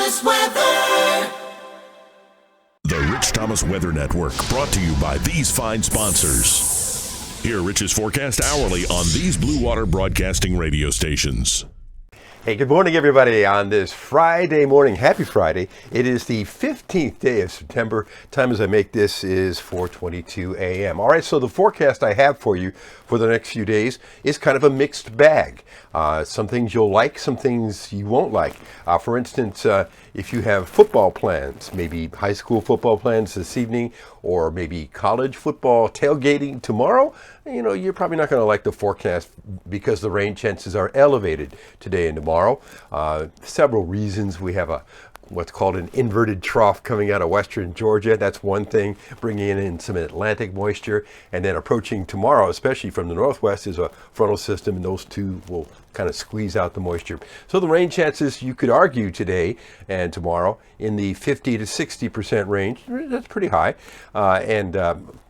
Thomas Weather. The Rich Thomas Weather Network, brought to you by these fine sponsors. Hear Rich's forecast hourly on these Blue Water Broadcasting radio stations. Hey, good morning, everybody, on this Friday morning. Happy Friday. It is the 15th day of September. Time as I make this is 4:22 a.m. All right, so the forecast I have for you for the next few days is kind of a mixed bag. Some things you'll like, some things you won't like. For instance, if you have football plans, maybe high school football plans this evening, or maybe college football tailgating tomorrow, you know, you're probably not going to like the forecast because the rain chances are elevated today and tomorrow. Several reasons. We have what's called an inverted trough coming out of western Georgia. That's one thing, bringing in some Atlantic moisture. And then approaching tomorrow, especially from the northwest, is a frontal system, and those two will kind of squeeze out the moisture. So the rain chances, you could argue today and tomorrow, in the 50 to 60% range. That's pretty high. And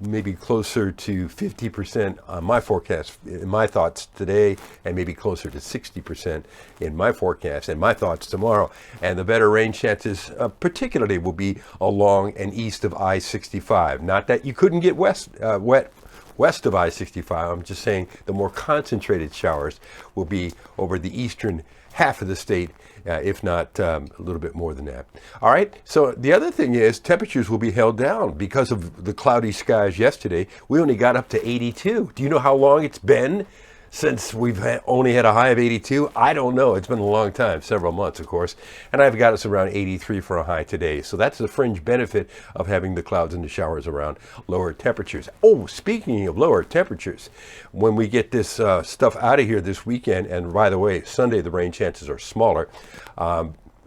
maybe closer to 50% on my forecast, in my thoughts today, and maybe closer to 60% in my forecast and my thoughts tomorrow. And the better rain chances particularly will be along and east of I-65. Not that you couldn't get wet west of I-65. I'm just saying the more concentrated showers will be over the eastern half of the state, if not a little bit more than that. All right, so the other thing is temperatures will be held down because of the cloudy skies yesterday. We only got up to 82. Do you know how long it's been since we've only had a high of 82? I don't know. It's been a long time, several months, of course. And I've got us around 83 for a high today. So that's the fringe benefit of having the clouds and the showers around lower temperatures. Oh, speaking of lower temperatures, when we get this stuff out of here this weekend, and by the way, Sunday the rain chances are smaller,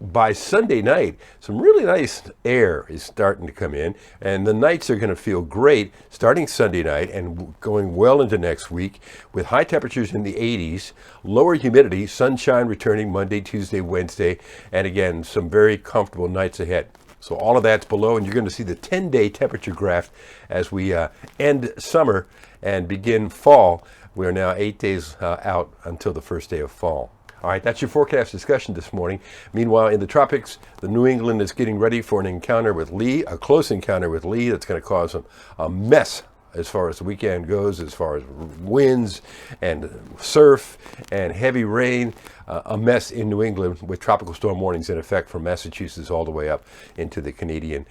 by Sunday night, some really nice air is starting to come in, and the nights are going to feel great starting Sunday night and going well into next week with high temperatures in the 80s, lower humidity, sunshine returning Monday, Tuesday, Wednesday, and again, some very comfortable nights ahead. So all of that's below, and you're going to see the 10-day temperature graph as we end summer and begin fall. We are now 8 days out until the first day of fall. All right, that's your forecast discussion this morning. Meanwhile, in the tropics, the New England is getting ready for an encounter with Lee, a close encounter with Lee that's going to cause a mess as far as the weekend goes, as far as winds and surf and heavy rain, a mess in New England with tropical storm warnings in effect from Massachusetts all the way up into the Canadian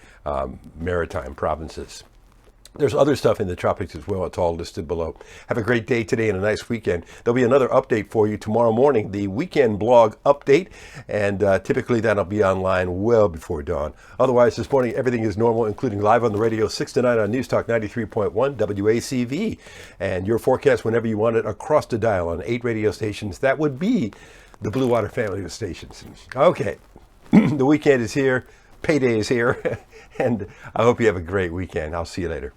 maritime provinces. There's other stuff in the tropics as well. It's all listed below. Have a great day today and a nice weekend. There'll be another update for you tomorrow morning, the weekend blog update, and typically that'll be online well before dawn. Otherwise, this morning, everything is normal, including live on the radio, 6 to 9 on News Talk 93.1 WACV, and your forecast whenever you want it across the dial on 8 radio stations. That would be the Blue Water family of stations. Okay, the weekend is here, payday is here, and I hope you have a great weekend. I'll see you later.